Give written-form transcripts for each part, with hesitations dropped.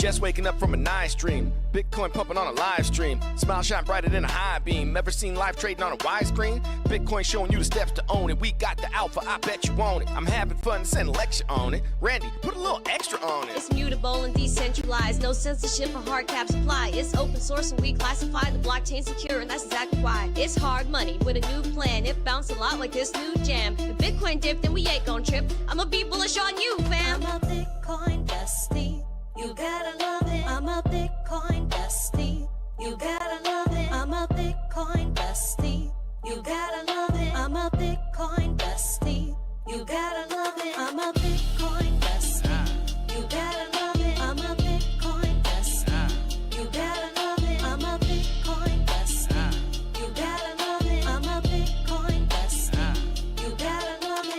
Just waking up from a nice dream. Bitcoin pumping on a live stream. Smile shine brighter than a high beam. Ever seen live trading on a widescreen? Bitcoin showing you the steps to own it. We got the alpha, I bet you want it. I'm having fun, send a lecture on it. Randy, put a little extra on it. It's mutable and decentralized. No censorship or hard cap supply. It's open source and we classify the blockchain secure, and that's exactly why. It's hard money with a new plan. It bounced a lot like this new jam. If Bitcoin dipped, then we ain't gon' trip. I'ma be bullish on you, fam. I'm a Bitcoin bestie. You gotta love it. I'm a Bitcoin bestie. You gotta love it. I'm a Bitcoin bestie. You gotta love it. I'm a Bitcoin bestie. You gotta love it. I'm a Bitcoin bestie. You gotta love it. I'm a Bitcoin bestie. You gotta love it. I'm a Bitcoin bestie. You gotta love it. I'm a Bitcoin bestie. You gotta love it.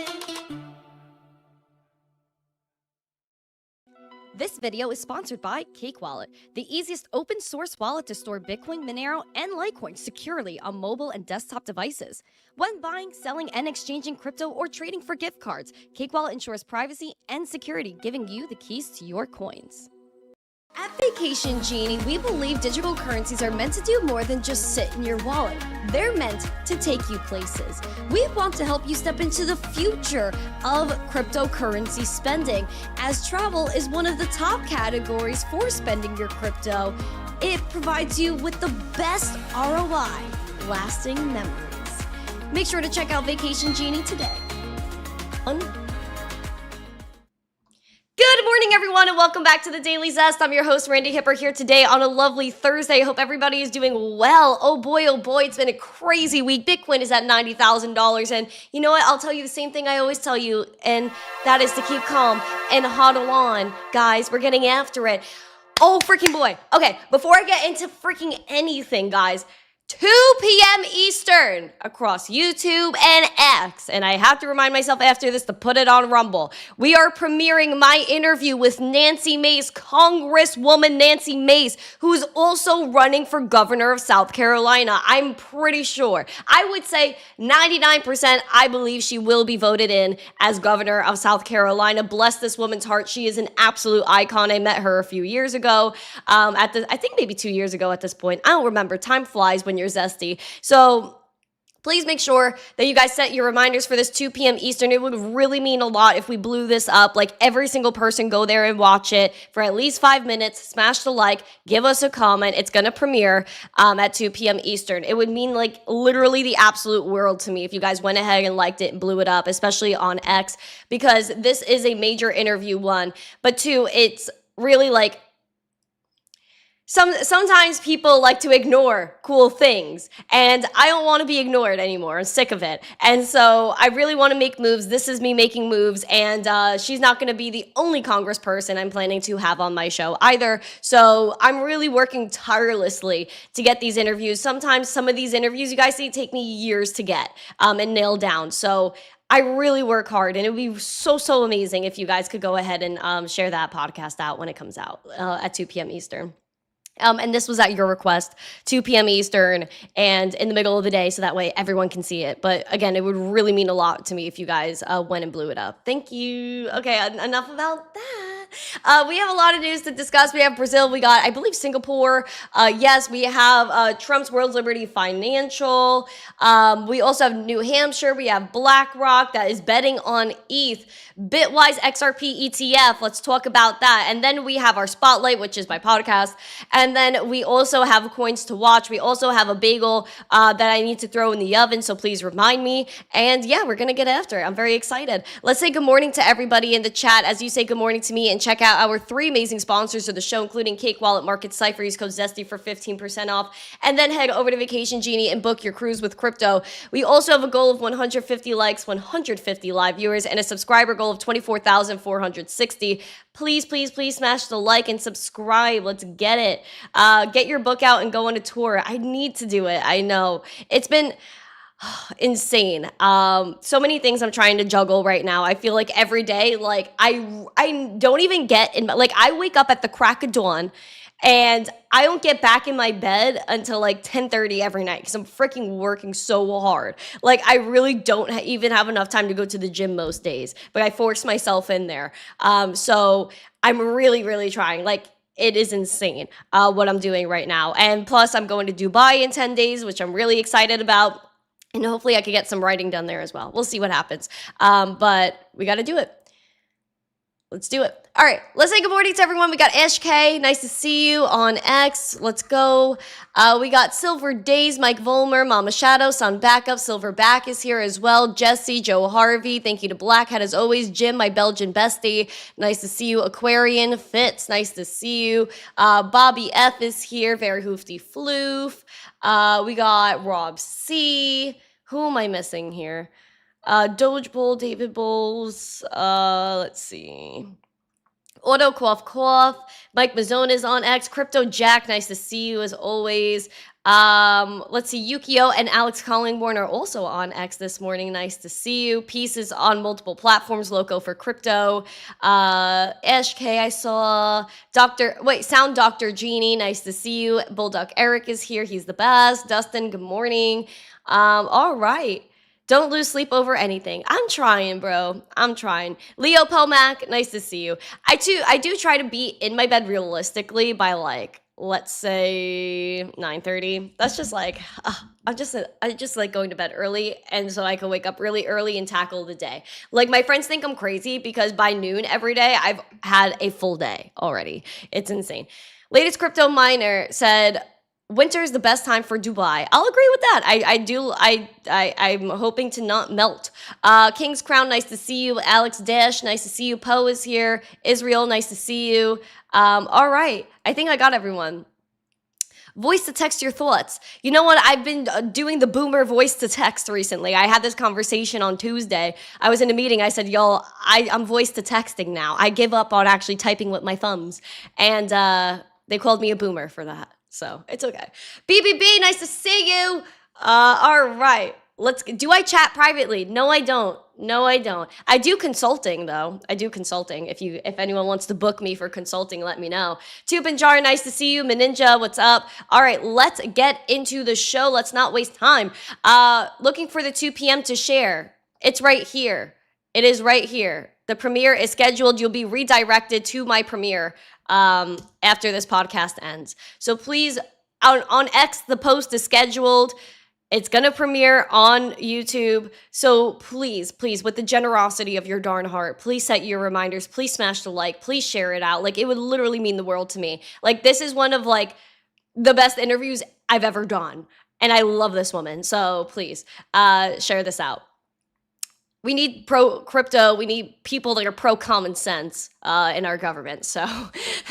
This video is sponsored by Cake Wallet, the easiest open source wallet to store Bitcoin, Monero, and Litecoin securely on mobile and desktop devices. When buying, selling, and exchanging crypto or trading for gift cards, Cake Wallet ensures privacy and security, giving you the keys to your coins. At Vacation Genie, we believe digital currencies are meant to do more than just sit in your wallet. They're meant to take you places. We want to help you step into the future of cryptocurrency spending, as travel is one of the top categories for spending your crypto. It provides you with the best ROI, lasting memories. Make sure to check out Vacation Genie today. Good morning, everyone, and welcome back to the Daily Zest. I'm your host, Randi Hipper, here today on a lovely Thursday. Hope everybody is doing well. Oh boy, it's been a crazy week. Bitcoin is at $90,000, and you know what? I'll tell you the same thing I always tell you, and that is to keep calm and hodl on. Guys, we're getting after it. Oh, freaking boy. Okay, before I get into freaking anything, guys, 2 p.m. Eastern across YouTube and X. And I have to remind myself after this to put it on Rumble. We are premiering my interview with Nancy Mace, Congresswoman Nancy Mace, who's also running for governor of South Carolina. I'm pretty sure. I would say 99% I believe she will be voted in as governor of South Carolina. Bless this woman's heart. She is an absolute icon. I met her a few years ago. I think maybe 2 years ago at this point. I don't remember. Time flies when you're zesty. So please make sure that you guys set your reminders for this 2 p.m. Eastern. It would really mean a lot if we blew this up. Like, every single person go there and watch it for at least 5 minutes. Smash the like, give us a comment. It's going to premiere at 2 p.m. Eastern. It would mean like literally the absolute world to me if you guys went ahead and liked it and blew it up, especially on X, because this is a major interview, one. But two, it's really like, Sometimes people like to ignore cool things, and I don't want to be ignored anymore. I'm sick of it. And so I really want to make moves. This is me making moves, and she's not going to be the only congressperson I'm planning to have on my show either. So I'm really working tirelessly to get these interviews. Sometimes some of these interviews you guys see take me years to get and nail down. So I really work hard, and it would be so amazing if you guys could go ahead and share that podcast out when it comes out at 2 p.m. Eastern. And this was at your request, 2 p.m. Eastern, and in the middle of the day, so that way everyone can see it. But again, it would really mean a lot to me if you guys went and blew it up. Thank you. Okay, enough about that. We have a lot of news to discuss. We have Brazil. We got, I believe, Singapore. Yes, we have Trump's World Liberty Financial. We also have New Hampshire. We have Blackrock that is betting on ETH. Bitwise XRP ETF. Let's talk about that. And then we have our Spotlight, which is my podcast. And then we also have coins to watch. We also have a bagel that I need to throw in the oven, so please remind me. And yeah, we're going to get after it. I'm very excited. Let's say good morning to everybody in the chat as you say good morning to me, and check out our 3 amazing sponsors of the show, including Cake Wallet, Market Cipher, use code ZESTY for 15% off. And then head over to Vacation Genie and book your cruise with crypto. We also have a goal of 150 likes, 150 live viewers, and a subscriber goal of 24,460. Please smash the like and subscribe. Let's get it. Get your book out and go on a tour. I need to do it. I know. It's been insane. So many things I'm trying to juggle right now. I feel like every day, like I don't even get in, like I wake up at the crack of dawn and I don't get back in my bed until like 10:30 every night because I'm freaking working so hard. Like I really don't even have enough time to go to the gym most days, but I force myself in there. So I'm really trying. Like it is insane what I'm doing right now. And plus, I'm going to Dubai in 10 days, which I'm really excited about. And hopefully I could get some writing done there as well. We'll see what happens. But we got to do it. Let's do it. All right, let's say good morning to everyone. We got Ash K. Nice to see you on X. Let's go. We got Silver Days, Mike Volmer, Mama Shadow, Sun Backup, Silverback is here as well. Jesse, Joe Harvey. Thank you to Blackhead as always. Jim, my Belgian bestie. Nice to see you. Aquarian Fitz. Nice to see you. Bobby F is here. Very hoofty floof. We got Rob C. Who am I missing here? Doge Bull, David Bowles, let's see. Auto Quoth, Mike Mazzone is on X, Crypto Jack, nice to see you as always. Let's see, Yukio and Alex Collingborn are also on X this morning, nice to see you. Pieces on multiple platforms, Loco for Crypto. Ash K, I saw. Sound Dr. Genie, nice to see you. Bulldog Eric is here, he's the best. Dustin, good morning. All right. Don't lose sleep over anything. I'm trying, bro. I'm trying. Leo Pomac, nice to see you. I do try to be in my bed realistically by like, let's say 9:30. That's just like, I just like going to bed early, and so I can wake up really early and tackle the day. Like my friends think I'm crazy because by noon every day I've had a full day already. It's insane. Latest crypto miner said, winter is the best time for Dubai. I'll agree with that. I'm hoping to not melt. King's Crown, nice to see you. Alex Dash, nice to see you. Poe is here. Israel, nice to see you. All right. I think I got everyone. Voice to text your thoughts. You know what? I've been doing the boomer voice to text recently. I had this conversation on Tuesday. I was in a meeting. I said, y'all, I'm voice to texting now. I give up on actually typing with my thumbs. And they called me a boomer for that. So it's okay. BBB, nice to see you. All right. Do I chat privately? No, I don't. I do consulting though. I do consulting. If anyone wants to book me for consulting, let me know. Tupanjar, nice to see you. Maninja, what's up? All right, let's get into the show. Let's not waste time. Looking for the 2 p.m. to share. It's right here. It is right here. The premiere is scheduled. You'll be redirected to my premiere after this podcast ends. So please, on X, the post is scheduled. It's going to premiere on YouTube. So please, with the generosity of your darn heart, please set your reminders. Please smash the like. Please share it out. Like, it would literally mean the world to me. Like, this is one of, like, the best interviews I've ever done. And I love this woman. So please, share this out. We need pro crypto. We need people that are pro common sense in our government. So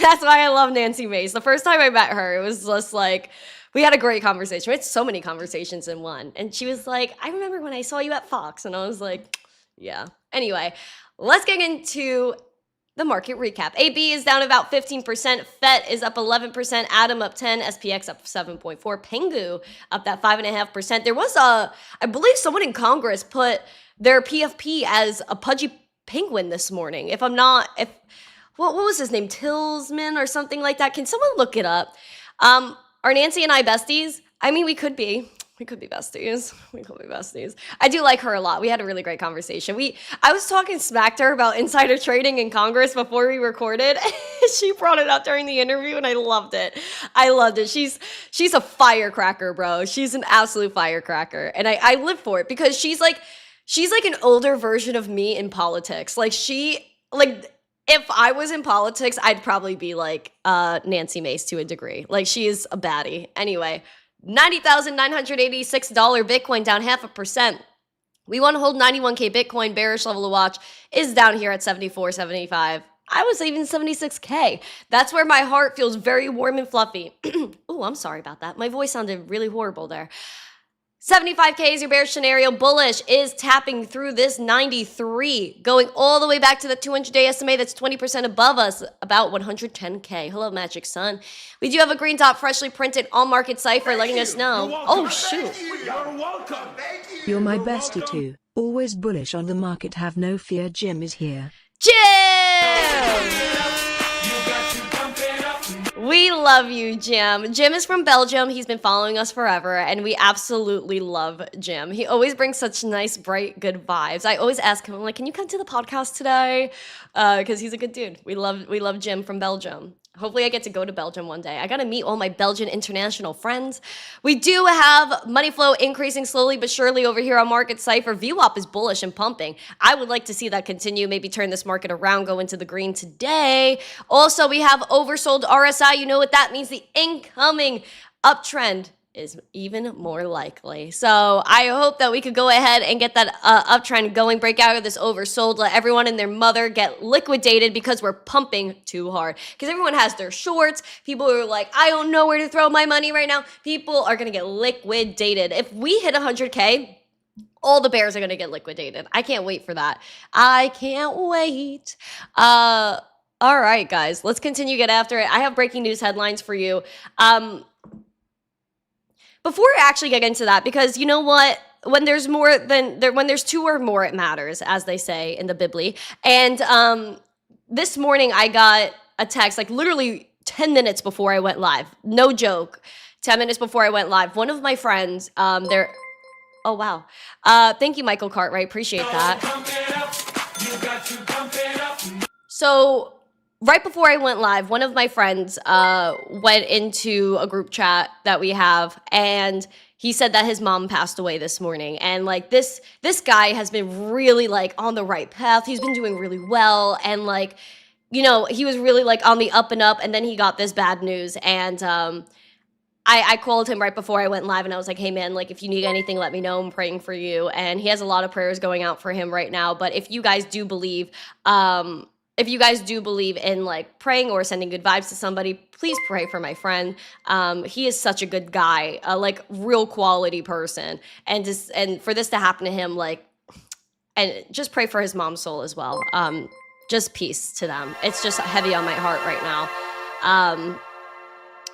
that's why I love Nancy Mace. The first time I met her, it was just like, we had a great conversation. We had so many conversations in one. And she was like, I remember when I saw you at Fox. And I was like, yeah. Anyway, let's get into the market recap. AB is down about 15%. FET is up 11%. Atom up 10%. SPX up 7.4%. Pengu up that 5.5%. There was I believe someone in Congress put their PFP as a pudgy penguin this morning. What was his name? Tillsman or something like that. Can someone look it up? Are Nancy and I besties? I mean, we could be besties. I do like her a lot. We had a really great conversation. I was talking smack to her about insider trading in Congress before we recorded. She brought it up during the interview and I loved it. She's a firecracker, bro. She's an absolute firecracker. And I live for it because she's like an older version of me in politics. If I was in politics, I'd probably be like Nancy Mace to a degree. Like, she is a baddie. Anyway, $90,986 Bitcoin down 0.5%. We want to hold 91K Bitcoin. Bearish level to watch is down here at 74.75. I was even 76K. That's where my heart feels very warm and fluffy. Oh, I'm sorry about that. My voice sounded really horrible there. 75K is your bearish scenario. Bullish is tapping through this 93, going all the way back to the 200-day SMA that's 20% above us, about 110K. Hello, Magic Sun. We do have a green dot freshly printed on market Cipher letting us know. Oh, shoot. You're welcome. Thank you. You're my bestie too. Always bullish on the market. Have no fear. Jim is here. Jim! We love you, Jim. Jim is from Belgium. He's been following us forever, and we absolutely love Jim. He always brings such nice, bright, good vibes. I always ask him, I'm like, can you come to the podcast today? Because he's a good dude. We love Jim from Belgium. Hopefully I get to go to Belgium one day. I got to meet all my Belgian international friends. We do have money flow increasing slowly but surely over here on Market Cipher. VWAP is bullish and pumping. I would like to see that continue, maybe turn this market around, go into the green today. Also, we have oversold RSI. You know what that means? The incoming uptrend is even more likely. So I hope that we could go ahead and get that uptrend going, break out of this oversold, let everyone and their mother get liquidated because we're pumping too hard. Because everyone has their shorts. People are like, I don't know where to throw my money right now. People are going to get liquidated. If we hit 100K, all the bears are going to get liquidated. I can't wait for that. I can't wait. All right, guys, let's continue to get after it. I have breaking news headlines for you. Before I actually get into that, because you know what? When there's when there's two or more, it matters, as they say in the Bibli. And this morning I got a text, like literally 10 minutes before I went live. No joke. 10 minutes before I went live. One of my friends, oh wow. Thank you, Michael Cartwright. Appreciate that. So right before I went live, one of my friends went into a group chat that we have, and he said that his mom passed away this morning. And like this guy has been really like on the right path. He's been doing really well, and like, you know, he was really like on the up and up, and then he got this bad news. And I called him right before I went live, and I was like, hey man, like if you need anything, let me know. I'm praying for you. And he has a lot of prayers going out for him right now. But if you guys do believe in like praying or sending good vibes to somebody, please pray for my friend. He is such a good guy, like real quality person. And for this to happen to him, like, and just pray for his mom's soul as well. Just peace to them. It's just heavy on my heart right now.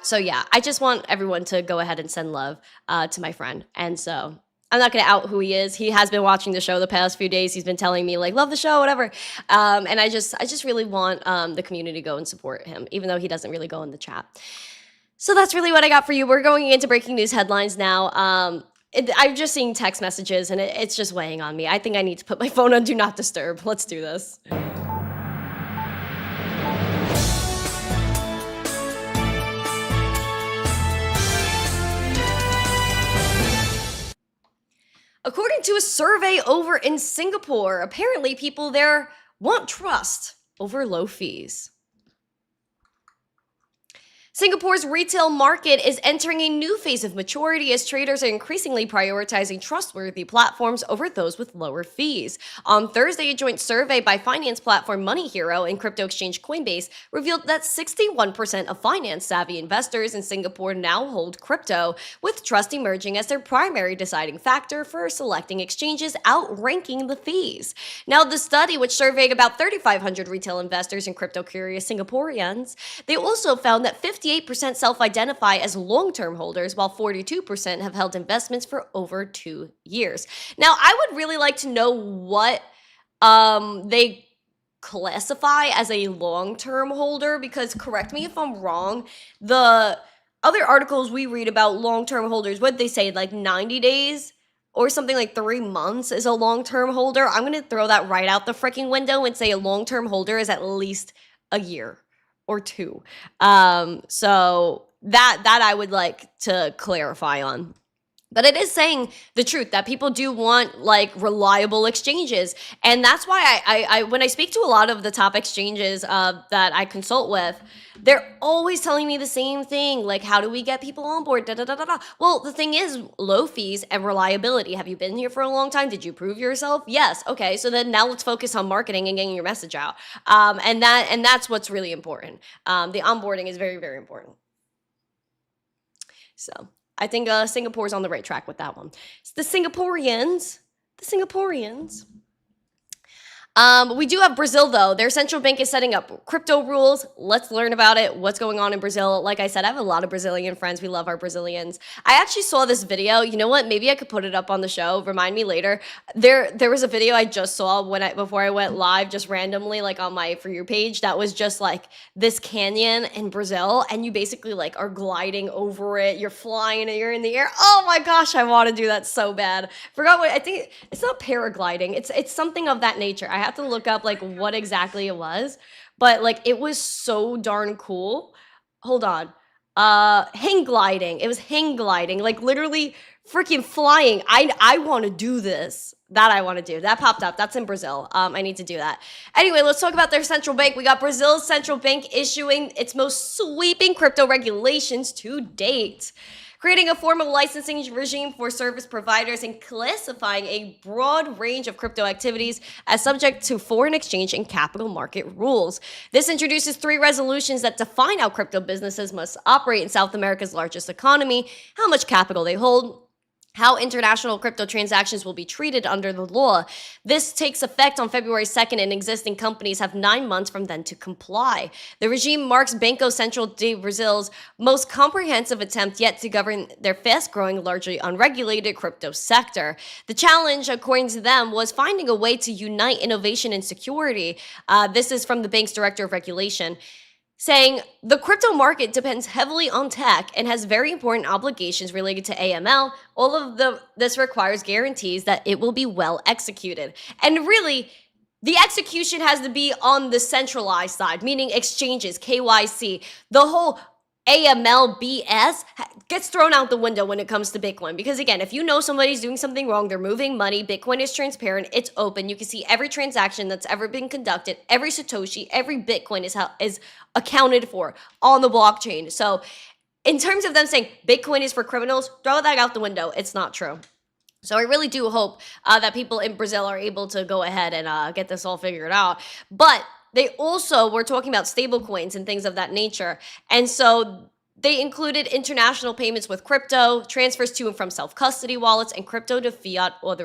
So yeah, I just want everyone to go ahead and send love to my friend. And so I'm not going to out who he is. He has been watching the show the past few days. He's been telling me like, love the show, whatever. And I just really want the community to go and support him, even though he doesn't really go in the chat. So that's really what I got for you. We're going into breaking news headlines now. I'm just seeing text messages, and it's just weighing on me. I think I need to put my phone on Do Not Disturb. Let's do this. According to a survey over in Singapore, apparently people there want trust over low fees. Singapore's retail market is entering a new phase of maturity as traders are increasingly prioritizing trustworthy platforms over those with lower fees. On Thursday, a joint survey by finance platform Money Hero and crypto exchange Coinbase revealed that 61% of finance-savvy investors in Singapore now hold crypto, with trust emerging as their primary deciding factor for selecting exchanges, outranking the fees. Now, the study, which surveyed about 3,500 retail investors and crypto-curious Singaporeans, they also found that 58% self-identify as long-term holders, while 42% have held investments for over 2 years. Now, I would really like to know what they classify as a long-term holder, because correct me if I'm wrong, the other articles we read about long-term holders, what they say, like 90 days or something like 3 months is a long-term holder. I'm going to throw that right out the freaking window and say a long-term holder is at least a year or 2. So that I would like to clarify on. But it is saying the truth that people do want like reliable exchanges. And that's why I when I speak to a lot of the top exchanges that I consult with, they're always telling me the same thing. Like, how do we get people on board? Da, da, da, da, da. Well, the thing is low fees and reliability. Have you been here for a long time? Did you prove yourself? Yes. Okay. So then now let's focus on marketing and getting your message out. And that's what's really important. The onboarding is very, very important. So I think Singapore's on the right track with that one. It's the Singaporeans. We do have Brazil, though. Their central bank is setting up crypto rules. Let's learn about it. What's going on in Brazil? Like I said, I have a lot of Brazilian friends. We love our Brazilians. I actually saw this video. You know what? Maybe I could put it up on the show. Remind me later. There was a video I just saw before I went live, just randomly, like on my For You page, that was just like this canyon in Brazil, and you basically like are gliding over it. You're flying, you're in the air. Oh my gosh, I want to do that so bad. Forgot what I think. It's not paragliding. It's something of that nature. I have to look up like what exactly it was, but like it was so darn cool. Hold on. Hang gliding. It was hang gliding, like literally freaking flying. I want to do this. That I want to do. That popped up. That's in Brazil. I need to do that. Anyway, let's talk about their central bank. We got Brazil's central bank issuing its most sweeping crypto regulations to date, creating a formal licensing regime for service providers and classifying a broad range of crypto activities as subject to foreign exchange and capital market rules. This introduces 3 resolutions that define how crypto businesses must operate in South America's largest economy, how much capital they hold, how international crypto transactions will be treated under the law. This takes effect on February 2nd, and existing companies have 9 months from then to comply. The regime marks Banco Central de Brazil's most comprehensive attempt yet to govern their fast-growing, largely unregulated crypto sector. The challenge, according to them, was finding a way to unite innovation and security. This is from the bank's director of regulation, saying the crypto market depends heavily on tech and has very important obligations related to AML. All of this requires guarantees that it will be well executed. And really, the execution has to be on the centralized side, meaning exchanges, KYC. The whole AML BS gets thrown out the window when it comes to Bitcoin. Because again, if you know somebody's doing something wrong, they're moving money, Bitcoin is transparent, it's open. You can see every transaction that's ever been conducted, every Satoshi, every Bitcoin is accounted for on the blockchain. So in terms of them saying Bitcoin is for criminals, throw that out the window. It's not true. So I really do hope that people in Brazil are able to go ahead and get this all figured out. But they also were talking about stable coins and things of that nature. And so they included international payments with crypto, transfers to and from self-custody wallets, and crypto to fiat or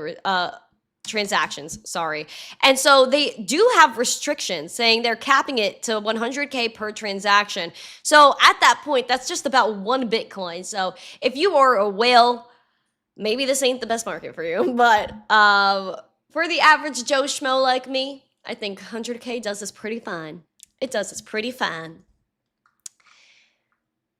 transactions, sorry. And so they do have restrictions saying they're capping it to 100K per transaction. So at that point, that's just about 1 Bitcoin. So if you are a whale, maybe this ain't the best market for you. But for the average Joe Schmo like me, I think 100K does this pretty fine. It does this pretty fine.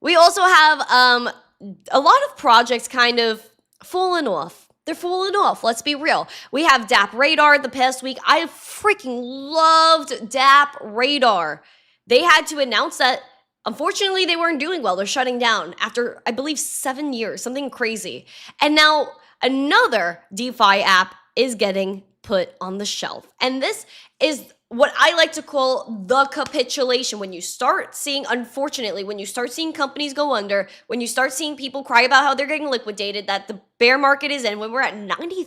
We also have a lot of projects kind of falling off. They're falling off, let's be real. We have DApp Radar the past week. I freaking loved DApp Radar. They had to announce that, unfortunately, they weren't doing well. They're shutting down after, I believe, 7 years, something crazy. And now another DeFi app is getting put on the shelf. And this is what I like to call the capitulation. When you start seeing, unfortunately, when you start seeing companies go under, when you start seeing people cry about how they're getting liquidated, that the bear market is in, when we're at $90,000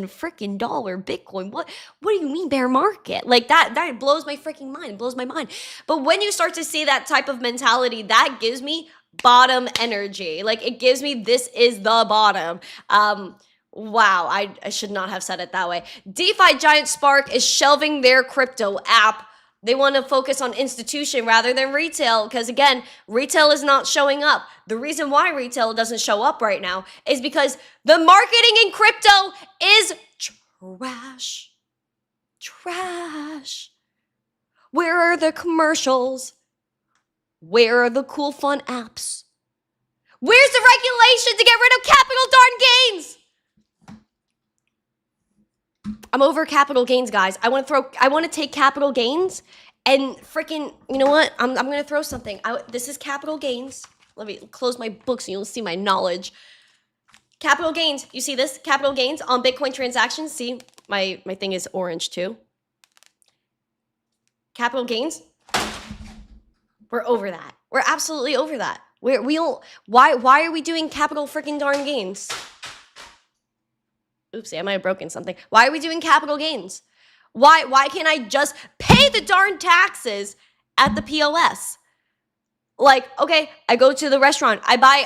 freaking Bitcoin, what do you mean bear market? Like that blows my freaking mind, blows my mind. But when you start to see that type of mentality, that gives me bottom energy. Like it gives me, this is the bottom. Wow, I should not have said it that way. DeFi giant Spark is shelving their crypto app. They want to focus on institution rather than retail because, again, retail is not showing up. The reason why retail doesn't show up right now is because the marketing in crypto is trash. Trash. Where are the commercials? Where are the cool, fun apps? Where's the regulation to get rid of capital darn gains? I'm over capital gains, guys. I want to take capital gains and freaking, you know what? I'm going to throw something. This is capital gains. Let me close my book so you'll see my knowledge. Capital gains. You see this? Capital gains on Bitcoin transactions. See, my thing is orange too. Capital gains. We're over that. We're absolutely over that. Why are we doing capital freaking darn gains? Oopsie, I might have broken something. Why are we doing capital gains? Why can't I just pay the darn taxes at the POS? Like, okay, I go to the restaurant. I buy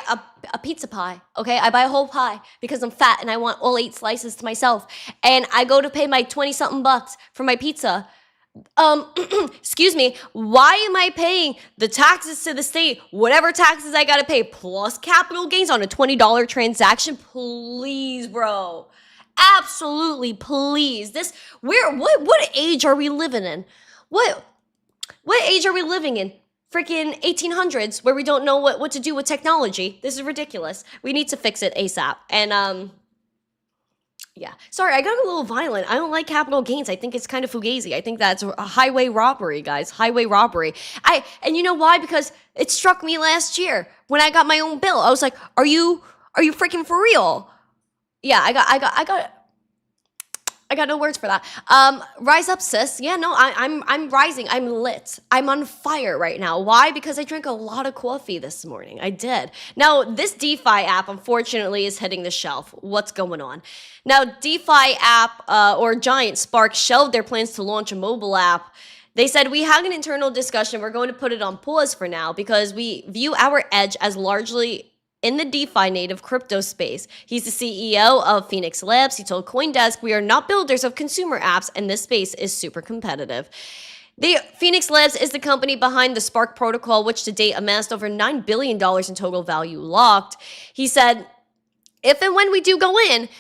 a pizza pie, okay? I buy a whole pie because I'm fat and I want all 8 slices to myself. And I go to pay my 20-something bucks for my pizza. Excuse me, why am I paying the taxes to the state, whatever taxes I gotta pay, plus capital gains on a $20 transaction? Please, bro. Absolutely, please. What age are we living in? What age are we living in? Freaking 1800s where we don't know what to do with technology. This is ridiculous. We need to fix it ASAP. And Yeah. Sorry, I got a little violent. I don't like capital gains. I think it's kind of fugazi. I think that's a highway robbery, guys. Highway robbery. And you know why? Because it struck me last year when I got my own bill. I was like, are you freaking for real? Yeah, I got no words for that. Rise up, sis. Yeah, no, I'm rising. I'm lit. I'm on fire right now. Why? Because I drank a lot of coffee this morning. I did. Now, this DeFi app, unfortunately, is hitting the shelf. What's going on? Now, DeFi app or Giant Spark shelved their plans to launch a mobile app. They said, we had an internal discussion. We're going to put it on pause for now because we view our edge as largely in the DeFi native crypto space. He's the CEO of Phoenix Labs. He told CoinDesk, we are not builders of consumer apps, and this space is super competitive. Phoenix Labs is the company behind the Spark protocol, which to date amassed over $9 billion in total value locked. He said, if and when we do go in,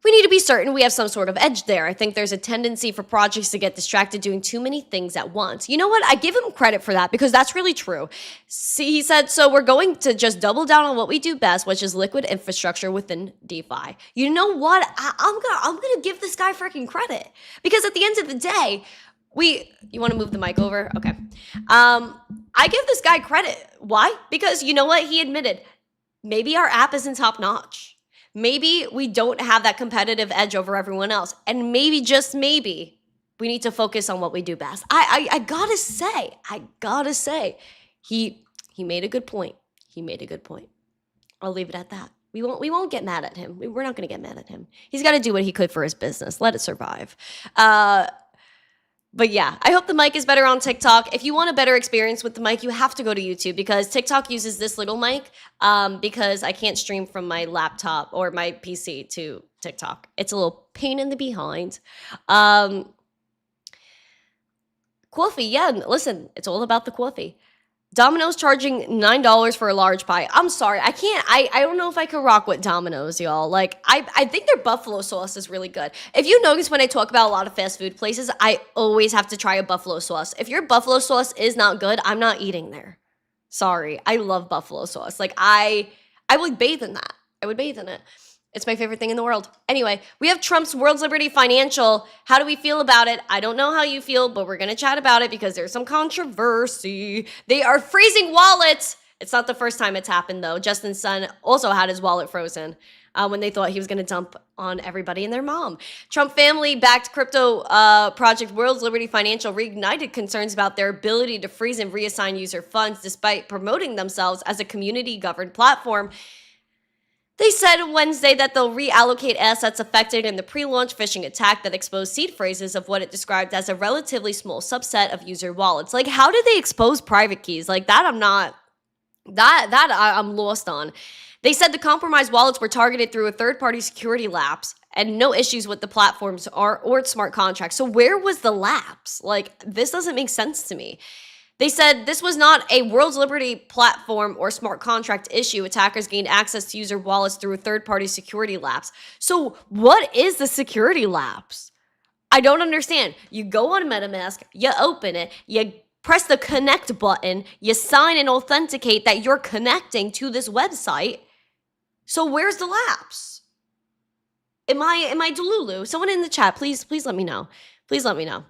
we need to be certain we have some sort of edge there. I think there's a tendency for projects to get distracted doing too many things at once. You know what? I give him credit for that because that's really true. See, he said, so we're going to just double down on what we do best, which is liquid infrastructure within DeFi. You know what? I'm gonna give this guy freaking credit because at the end of the day, you want to move the mic over? Okay. I give this guy credit. Why? Because you know what? He admitted maybe our app isn't top notch. Maybe we don't have that competitive edge over everyone else. And maybe, just maybe, we need to focus on what we do best. I gotta say, he made a good point. He made a good point. I'll leave it at that. We won't get mad at him. We're not gonna get mad at him. He's got to do what he could for his business. Let it survive. But yeah, I hope the mic is better on TikTok. If you want a better experience with the mic, you have to go to YouTube because TikTok uses this little mic because I can't stream from my laptop or my PC to TikTok. It's a little pain in the behind. Coffee, yeah, listen, it's all about the coffee. Domino's charging $9 for a large pie. I'm sorry, I don't know if I can rock with Domino's, y'all. Like, I think their buffalo sauce is really good. If you notice when I talk about a lot of fast food places, I always have to try a buffalo sauce. If your buffalo sauce is not good, I'm not eating there. Sorry, I love buffalo sauce. Like, I would bathe in that. I would bathe in it. It's my favorite thing in the world. Anyway, we have Trump's World's Liberty Financial. How do we feel about it? I don't know how you feel, but we're going to chat about it because there's some controversy. They are freezing wallets. It's not the first time it's happened, though. Justin's son also had his wallet frozen when they thought he was going to dump on everybody and their mom. Trump family-backed crypto project World's Liberty Financial reignited concerns about their ability to freeze and reassign user funds despite promoting themselves as a community-governed platform. They said Wednesday that they'll reallocate assets affected in the pre-launch phishing attack that exposed seed phrases of what it described as a relatively small subset of user wallets. Like, how did they expose private keys? Like, I'm lost on. They said the compromised wallets were targeted through a third-party security lapse and no issues with the platforms or smart contracts. So where was the lapse? Like, this doesn't make sense to me. They said this was not a World's Liberty platform or smart contract issue. Attackers gained access to user wallets through a third-party security lapse. So what is the security lapse? I don't understand. You go on MetaMask, you open it, you press the connect button, you sign and authenticate that you're connecting to this website. So where's the lapse? Am I delulu? Someone in the chat, please let me know. Please let me know.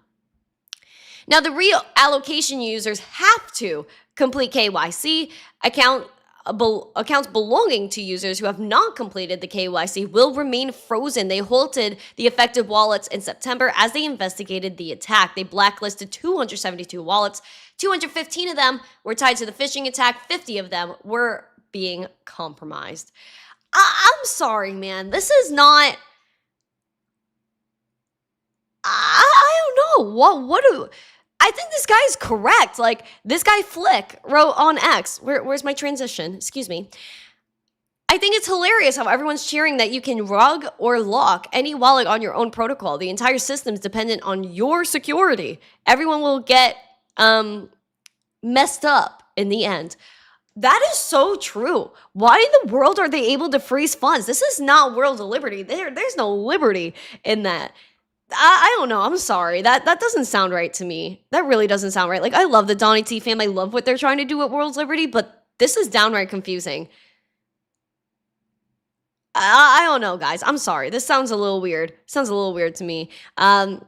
Now, the reallocation users have to complete KYC. Accounts belonging to users who have not completed the KYC will remain frozen. They halted the affected wallets in September as they investigated the attack. They blacklisted 272 wallets. 215 of them were tied to the phishing attack. 50 of them were being compromised. I'm sorry, man. This is not... I don't know. I think this guy is correct. Like, this guy Flick wrote on X. Where's my transition? Excuse me. I think it's hilarious how everyone's cheering that you can rug or lock any wallet on your own protocol. The entire system is dependent on your security. Everyone will get messed up in the end. That is so true. Why in the world are they able to freeze funds? This is not World of Liberty. There's no liberty in that. I don't know. I'm sorry. That doesn't sound right to me. That really doesn't sound right. Like, I love the Donnie T fam. I love what they're trying to do at World's Liberty, but this is downright confusing. I don't know, guys. I'm sorry. This sounds a little weird. Sounds a little weird to me. I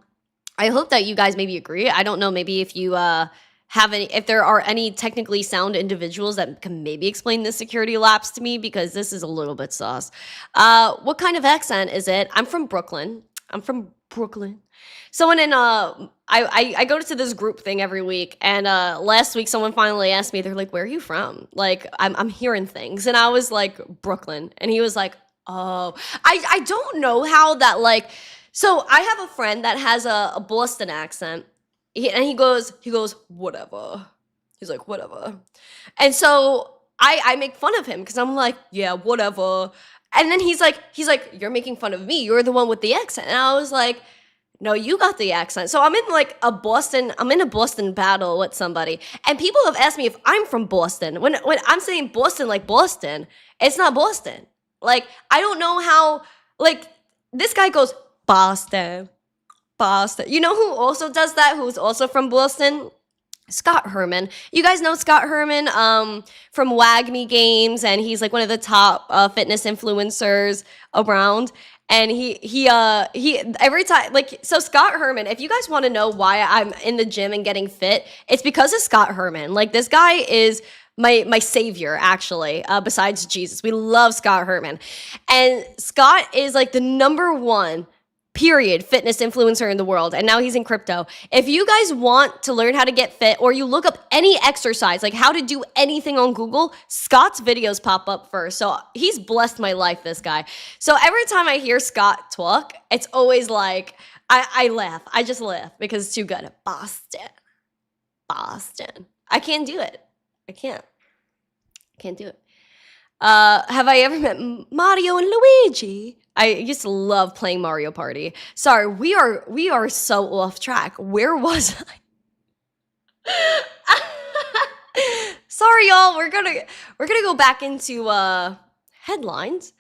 hope that you guys maybe agree. I don't know. Maybe if you if there are any technically sound individuals that can maybe explain this security lapse to me, because this is a little bit sus. What kind of accent is it? I'm from Brooklyn. Someone in I go to this group thing every week, and last week someone finally asked me, they're like, "Where are you from?" Like, I'm hearing things, and I was like, "Brooklyn," and he was like, "Oh, I don't know how that like." So I have a friend that has a Boston accent, and he goes, "Whatever." He's like, "Whatever," and so I make fun of him because I'm like, "Yeah, whatever," and then he's like, "You're making fun of me. You're the one with the accent," and I was like, "No, you got the accent." So I'm in a Boston battle with somebody, and people have asked me if I'm from Boston. When I'm saying Boston, like Boston, it's not Boston. Like, I don't know how, like, this guy goes, Boston. You know who also does that, who's also from Boston? Scott Herman. You guys know Scott Herman from WAGMI Games, and he's like one of the top fitness influencers around. And he every time, like, so Scott Herman, if you guys want to know why I'm in the gym and getting fit, it's because of Scott Herman. Like, this guy is my savior, actually, besides Jesus. We love Scott Herman. And Scott is like the #1 period fitness influencer in the world, and now he's in crypto. If you guys want to learn how to get fit, or you look up any exercise, like how to do anything on Google, Scott's videos pop up first. So he's blessed my life, this guy. So every time I hear Scott talk, it's always like I laugh. I just laugh because it's too good. Boston. I can't do it. I can't do it. Have I ever met Mario and Luigi? I used to love playing Mario Party. Sorry, we are so off track. Where was I? Sorry, y'all. We're gonna go back into headlines.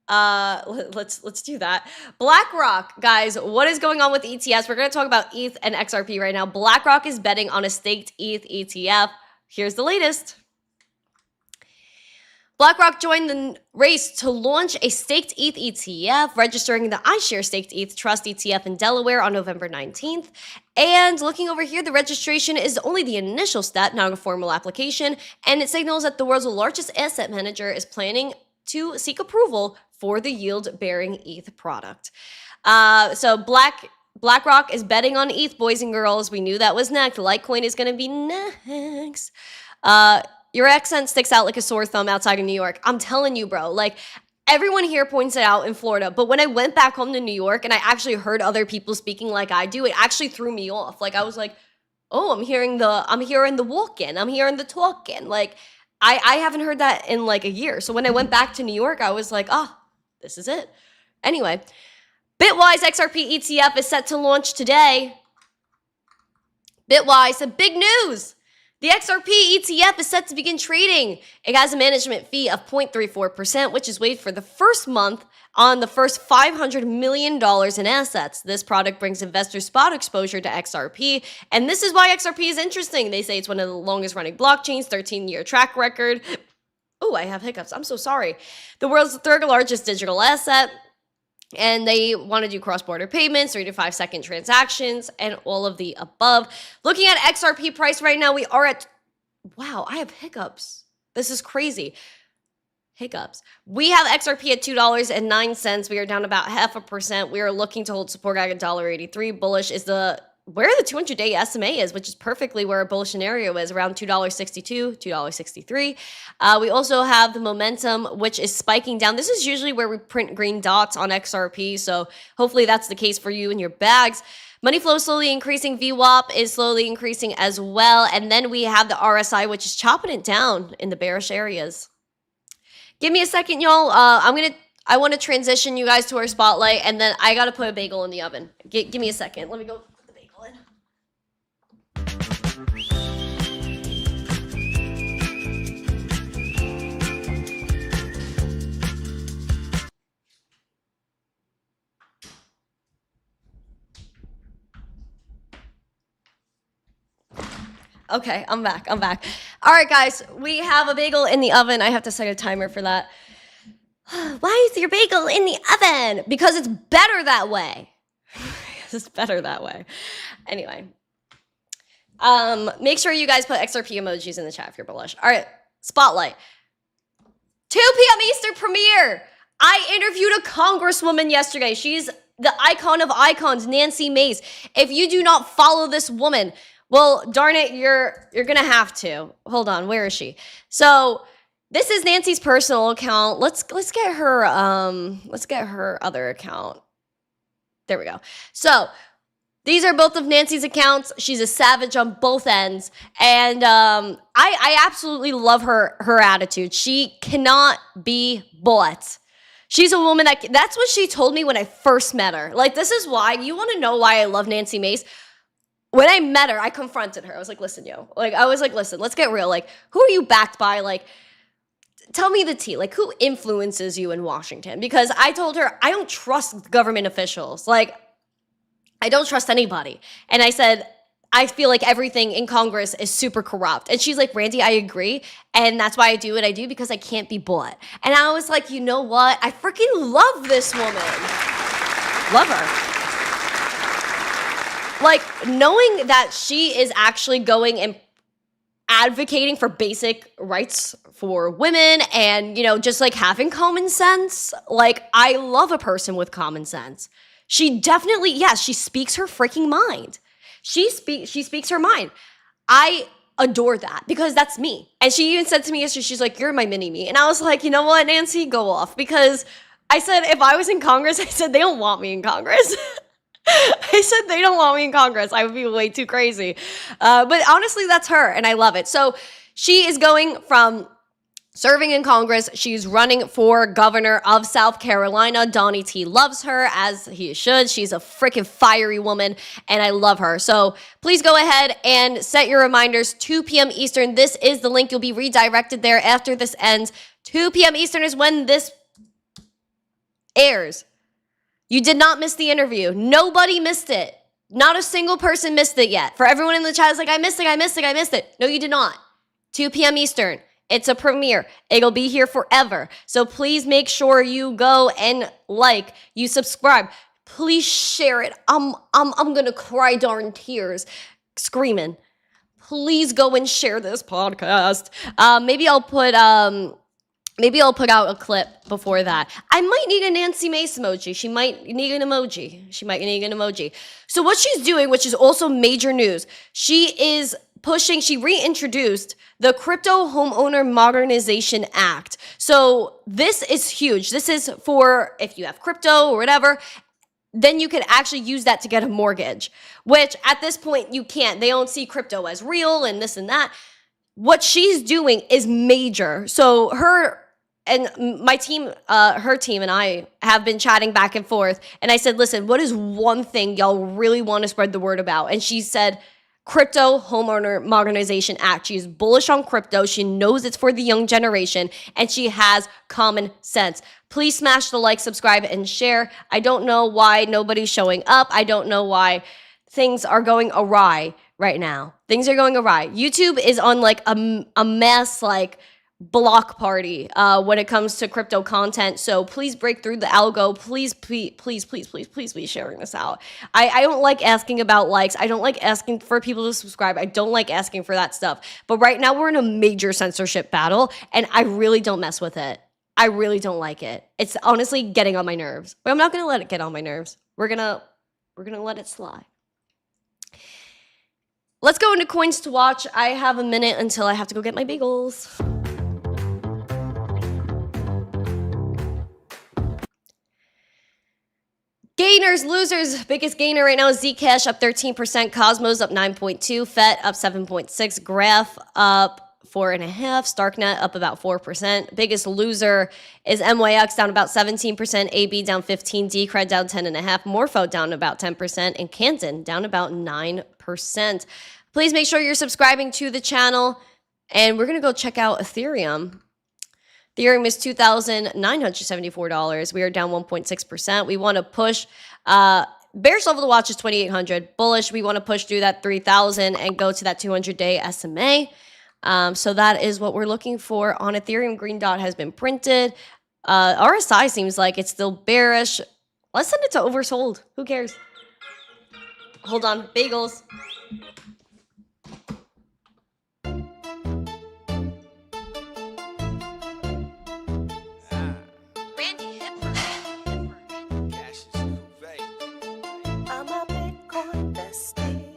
Let's do that. Blackrock, guys. What is going on with ETFs? We're gonna talk about ETH and XRP right now. Blackrock is betting on a staked ETH ETF. Here's the latest. BlackRock joined the race to launch a staked ETH ETF, registering the iShares Staked ETH Trust ETF in Delaware on November 19th. And looking over here, the registration is only the initial step, not a formal application, and it signals that the world's largest asset manager is planning to seek approval for the yield-bearing ETH product. So BlackRock is betting on ETH, boys and girls. We knew that was next. Litecoin is going to be next. Your accent sticks out like a sore thumb outside of New York. I'm telling you, bro. Like, everyone here points it out in Florida, but when I went back home to New York and I actually heard other people speaking like I do, it actually threw me off. Like, I was like, oh, I'm hearing the walk-in. I'm hearing the talking. Like, I haven't heard that in like a year. So when I went back to New York, I was like, this is it. Anyway, Bitwise XRP ETF is set to launch today. Bitwise, some big news. The XRP ETF is set to begin trading. It has a management fee of 0.34%, which is waived for the first month on the first $500 million in assets. This product brings investors spot exposure to XRP, and this is why XRP is interesting. They say it's one of the longest running blockchains, 13-year track record. Oh, I have hiccups. I'm so sorry. The world's third largest digital asset. And they want to do cross-border payments, 3 to 5 second transactions, and all of the above. Looking at XRP price right now, we are at, wow, I have hiccups. This is crazy. Hiccups. We have XRP at $2.09. We are down about 0.5%. We are looking to hold support at $1.83. Bullish is where the 200-day SMA is, which is perfectly where a bullish scenario is, around $2.62, $2.63. We also have the momentum, which is spiking down. This is usually where we print green dots on XRP, so hopefully that's the case for you in your bags. Money flow slowly increasing. VWAP is slowly increasing as well. And then we have the RSI, which is chopping it down in the bearish areas. Give me a second, y'all. I want to transition you guys to our spotlight, and then I got to put a bagel in the oven. Give me a second. Let me go. Okay, I'm back. All right, guys, we have a bagel in the oven. I have to set a timer for that. Why is your bagel in the oven? Because it's better that way. It's better that way. Anyway. Make sure you guys put XRP emojis in the chat if you're bullish. All right, spotlight. 2 p.m. Eastern premiere. I interviewed a congresswoman yesterday. She's the icon of icons, Nancy Mace. If you do not follow this woman, well, darn it, you're gonna have to. Hold on, where is she? So this is Nancy's personal account. Let's get her other account. There we go. So these are both of Nancy's accounts. She's a savage on both ends. And I absolutely love her attitude. She cannot be bought. She's a woman that's what she told me when I first met her. Like, this is why, you want to know why I love Nancy Mace? When I met her, I confronted her. I was like, listen, listen, let's get real. Like, who are you backed by? Like, tell me the tea. Like, who influences you in Washington? Because I told her, I don't trust government officials. Like, I don't trust anybody. And I said, I feel like everything in Congress is super corrupt. And she's like, Randi, I agree. And that's why I do what I do, because I can't be bought. And I was like, you know what? I freaking love this woman. Love her. Like, knowing that she is actually going and advocating for basic rights for women and, just like having common sense. Like, I love a person with common sense. She definitely, yes, she speaks her freaking mind. She speaks her mind. I adore that because that's me. And she even said to me yesterday, she's like, you're my mini-me. And I was like, you know what, Nancy, go off. Because I said, if I was in Congress, I said, they don't want me in Congress. I said, they don't want me in Congress. I would be way too crazy. But honestly, that's her, and I love it. So she is going from serving in Congress. She's running for governor of South Carolina. Donnie T loves her, as he should. She's a freaking fiery woman, and I love her. So please go ahead and set your reminders. 2 p.m. Eastern. This is the link. You'll be redirected there after this ends. 2 p.m. Eastern is when this airs. You did not miss the interview. Nobody missed it. Not a single person missed it yet. For everyone in the chat is like, I missed it. No, you did not. 2 p.m. Eastern. It's a premiere. It'll be here forever. So please make sure you go and you subscribe. Please share it. I'm gonna cry darn tears, screaming. Please go and share this podcast. Maybe I'll put out a clip before that. I might need a Nancy Mace emoji. She might need an emoji. So what she's doing, which is also major news, she reintroduced the Crypto Homeowner Modernization Act. So this is huge. This is for if you have crypto or whatever, then you can actually use that to get a mortgage, which at this point you can't. They don't see crypto as real and this and that. What she's doing is major. So her team and I have been chatting back and forth. And I said, listen, what is one thing y'all really want to spread the word about? And she said, Crypto Homeowner Modernization Act. She's bullish on crypto. She knows it's for the young generation, and she has common sense. Please smash the like, subscribe, and share. I don't know why nobody's showing up. I don't know why things are going awry right now. Things are going awry. YouTube is on like a mess, like block party when it comes to crypto content. So please break through the algo. Please be sharing this out. I don't like asking about likes. I don't like asking for people to subscribe. I don't like asking for that stuff. But right now we're in a major censorship battle, and I really don't mess with it. I really don't like it. It's honestly getting on my nerves. But I'm not gonna let it get on my nerves. We're gonna let it slide. Let's go into coins to watch. I have a minute until I have to go get my bagels. Gainers, losers. Biggest gainer right now is Zcash up 13%. Cosmos up 9.2%. FET up 7.6%. Graph up 4.5%. Starknet up about 4%. Biggest loser is MYX down about 17%. AB down 15%. Decred down 10.5%. Morpho down about 10%. And Canton down about 9%. Please make sure you're subscribing to the channel. And we're going to go check out Ethereum. Ethereum is $2,974. We are down 1.6%. We want to push. Bearish level to watch is 2,800. Bullish, we want to push through that 3,000 and go to that 200-day SMA. So that is what we're looking for on Ethereum. Green dot has been printed. RSI seems like it's still bearish. Let's send it to oversold. Who cares? Hold on. Bagels. Randi Hipper. I'm a Bitcoin bestie.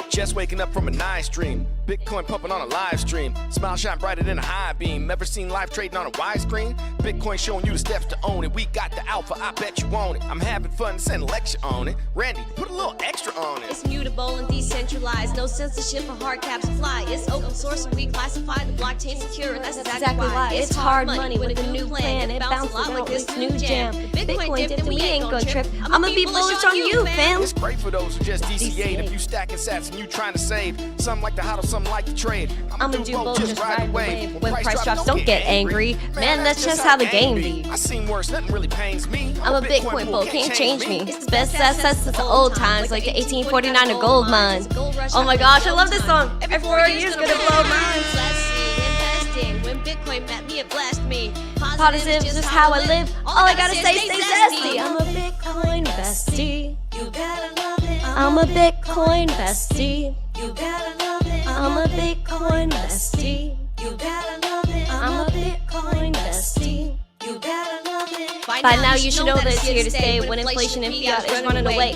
Just waking up from a nice dream. Bitcoin pumping on a live stream. Smile shine brighter than a high beam. Ever seen live trading on a widescreen? Bitcoin showing you the steps to own it. We got the alpha, I bet you want it. I'm having fun, send a lecture on it. Randy, put a little extra on it. It's mutable and decentralized. No censorship or hard caps apply. It's open source and we classify the blockchain secure. That's exactly why. It's hard money with a new plan. It bounces a lot like this new jam. Bitcoin dipped and we ain't gonna trip. I'ma be bullish on you, fam. It's great for those who just DCA'd. If you stacking sats and you trying to save, some like to hodl, some like to trade. I'ma do both, just ride the wave. When price drops, don't get angry. Man, that's just how the game be. I seen worse, nothing really pains me. I'm a Bitcoin bull, can't change me. It's the best assets since the old times, like the 1849 gold mines. Oh my gosh, I love this song. Every 4 years gonna blow minds. Let's see, investing. When Bitcoin met me, it blessed me. Positive is just how I live. All I gotta say is stay zesty. I'm a Bitcoin bestie. You gotta love it. I'm a Bitcoin bestie. You gotta love it. I'm a Bitcoin bestie. You gotta love it. I'm a Bitcoin bestie. You gotta love it. By now you should know that it's here to stay when inflation and fiat is running away.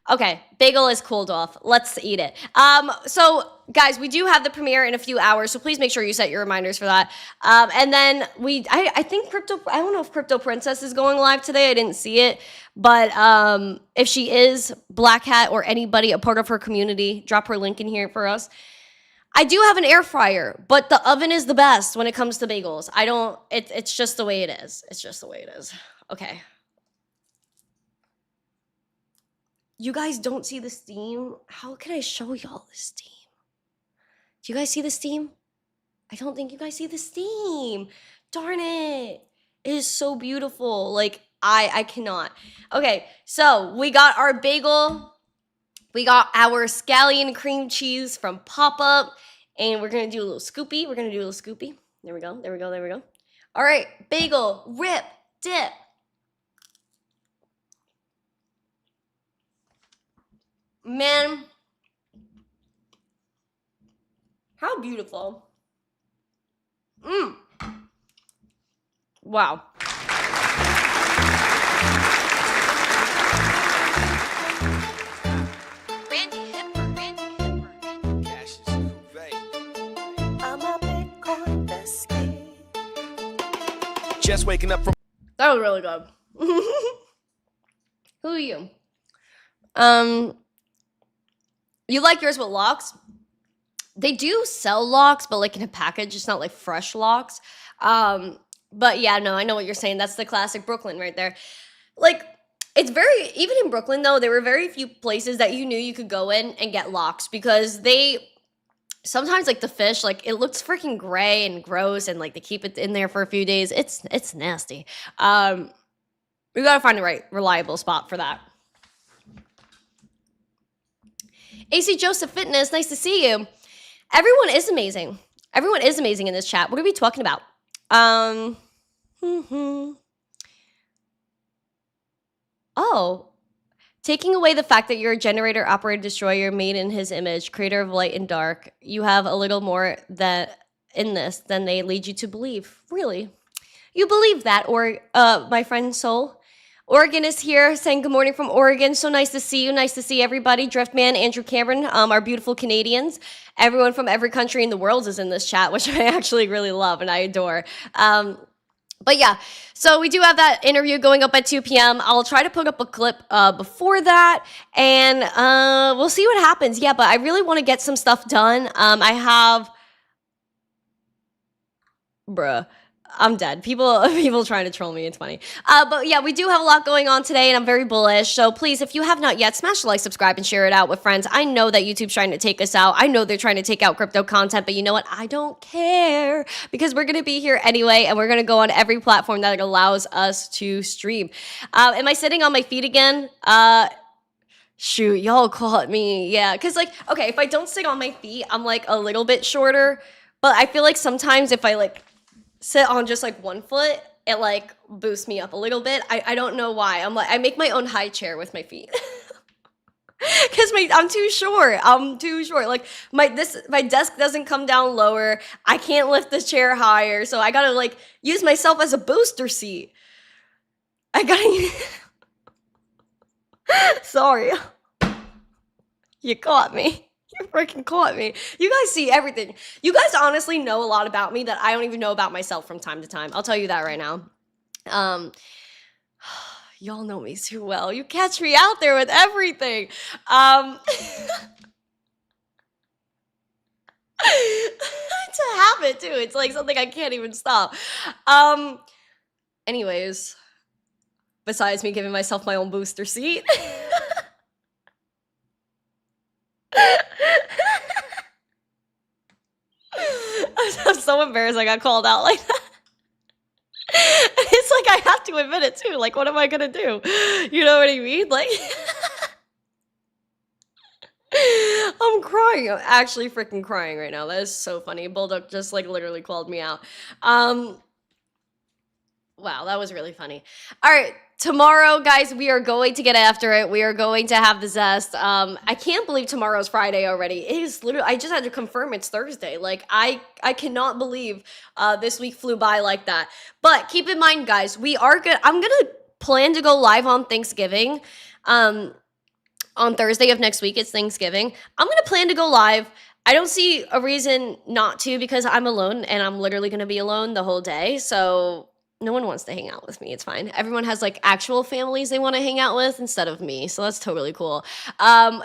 Okay, bagel is cooled off. Let's eat it. So guys, we do have the premiere in a few hours, so please make sure you set your reminders for that. And then I think I don't know if Crypto Princess is going live today. I didn't see it, but if she is, Black Hat or anybody a part of her community, drop her link in here for us. I do have an air fryer, but the oven is the best when it comes to bagels. It's just the way it is. It's just the way it is. Okay. You guys don't see the steam? How can I show y'all the steam? Do you guys see the steam? I don't think you guys see the steam. Darn it. It is so beautiful. Like, I cannot. Okay, so we got our bagel. We got our scallion cream cheese from Pop-Up. And we're going to do a little scoopy. There we go. All right, bagel, rip, dip. Man, how beautiful. Wow. Randi Hipper. I'm a Bitcoin bestie. Just waking up from That was really good. Who are you? You like yours with locks? They do sell locks, but like in a package. It's not like fresh locks. But yeah, no, I know what you're saying. That's the classic Brooklyn right there. Like, it's very, even in Brooklyn though, there were very few places that you knew you could go in and get locks because sometimes like the fish, like it looks freaking gray and gross and like they keep it in there for a few days. It's nasty. We gotta find the right reliable spot for that. AC Joseph Fitness, nice to see you. Everyone is amazing. Everyone is amazing in this chat. What are we talking about? Oh, taking away the fact that you're a generator, operator, destroyer, made in his image, creator of light and dark. You have a little more that in this than they lead you to believe. Really? You believe that, or my friend Soul? Oregon is here saying good morning from Oregon. So nice to see you. Nice to see everybody. Driftman, Andrew Cameron, our beautiful Canadians. Everyone from every country in the world is in this chat, which I actually really love and I adore. But yeah, so we do have that interview going up at 2 p.m. I'll try to put up a clip before that, and we'll see what happens. Yeah, but I really want to get some stuff done. I have... Bruh. I'm dead. People trying to troll me. It's funny. But yeah, we do have a lot going on today and I'm very bullish. So please, if you have not yet, smash the like, subscribe, and share it out with friends. I know that YouTube's trying to take us out. I know they're trying to take out crypto content, but you know what? I don't care because we're going to be here anyway and we're going to go on every platform that allows us to stream. Am I sitting on my feet again? Shoot, y'all caught me. Yeah, because like, okay, if I don't sit on my feet, I'm like a little bit shorter, but I feel like sometimes if I like sit on just like one foot, it like boosts me up a little bit. I don't know why. I'm like, I make my own high chair with my feet. Cause I'm too short. I'm too short. Like my desk doesn't come down lower. I can't lift the chair higher. So I gotta like use myself as a booster seat. I gotta Sorry. You caught me. You freaking caught me. You guys see everything. You guys honestly know a lot about me that I don't even know about myself from time to time. I'll tell you that right now. Y'all know me too well. You catch me out there with everything. It's a habit too. It's like something I can't even stop. Anyways, besides me giving myself my own booster seat. I'm so embarrassed I got called out like that. It's like I have to admit it too. Like, what am I gonna do? You know what I mean? Like, I'm crying. I'm actually freaking crying right now. That is so funny. Bulldog just like literally called me out. Wow, that was really funny. All right, tomorrow, guys, we are going to get after it. We are going to have the zest. I can't believe tomorrow's Friday already. It is literally, I just had to confirm it's Thursday. Like, I cannot believe this week flew by like that. But keep in mind, guys, I'm gonna plan to go live on Thanksgiving. On Thursday of next week, it's Thanksgiving. I'm gonna plan to go live. I don't see a reason not to because I'm alone and I'm literally gonna be alone the whole day. So no one wants to hang out with me. It's fine. Everyone has like actual families they want to hang out with instead of me. So that's totally cool.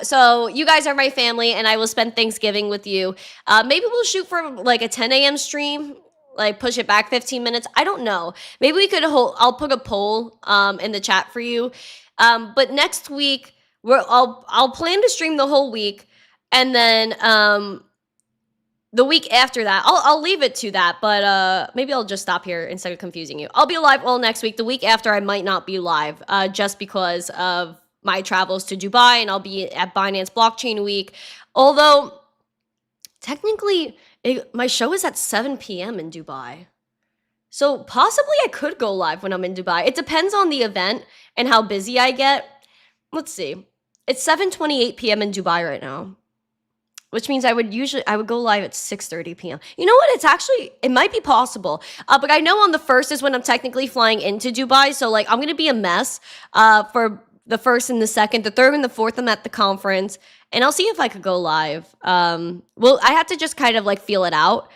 So you guys are my family and I will spend Thanksgiving with you. Maybe we'll shoot for like a 10 a.m. stream, like push it back 15 minutes. I don't know. Maybe we could I'll put a poll in the chat for you. But next week I'll plan to stream the whole week and then the week after that, I'll leave it to that, but maybe I'll just stop here instead of confusing you. I'll be live all next week. The week after, I might not be live just because of my travels to Dubai, and I'll be at Binance Blockchain Week. Although, technically, my show is at 7 p.m. in Dubai. So possibly I could go live when I'm in Dubai. It depends on the event and how busy I get. Let's see. It's 7:28 p.m. in Dubai right now. Which means I would go live at 6:30 p.m. You know what? It might be possible. But I know on the 1st is when I'm technically flying into Dubai. So like I'm going to be a mess for the 1st and the 2nd. The 3rd and the 4th, I'm at the conference. And I'll see if I could go live. Well, I have to just kind of like feel it out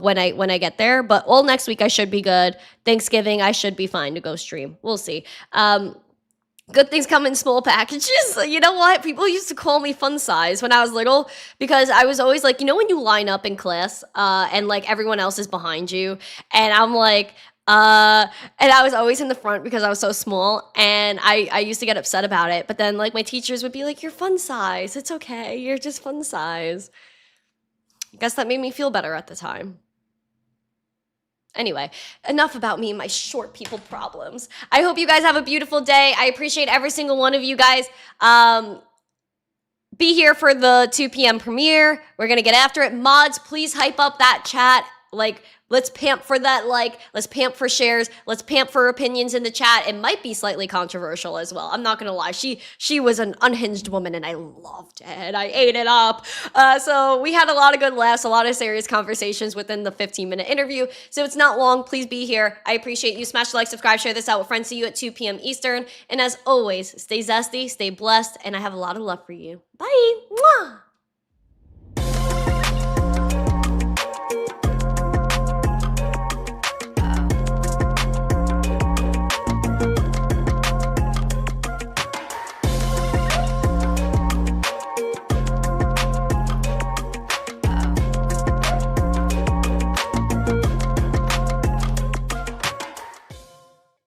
when I get there. But all next week I should be good. Thanksgiving, I should be fine to go stream. We'll see. Good things come in small packages. You know what? People used to call me fun size when I was little because I was always like, you know when you line up in class and like everyone else is behind you and I'm like, and I was always in the front because I was so small and I used to get upset about it. But then like my teachers would be like, you're fun size. It's okay. You're just fun size. I guess that made me feel better at the time. Anyway, enough about me and my short people problems. I hope you guys have a beautiful day. I appreciate every single one of you guys. Be here for the 2 p.m. premiere. We're going to get after it. Mods, please hype up that chat. Like, let's pamp for that like. Let's pamp for shares. Let's pamp for opinions in the chat. It might be slightly controversial as well. I'm not going to lie. She was an unhinged woman and I loved it. I ate it up. So we had a lot of good laughs, a lot of serious conversations within the 15-minute interview. So it's not long. Please be here. I appreciate you. Smash the like, subscribe, share this out with friends. See you at 2 p.m. Eastern. And as always, stay zesty, stay blessed, and I have a lot of love for you. Bye. Mwah.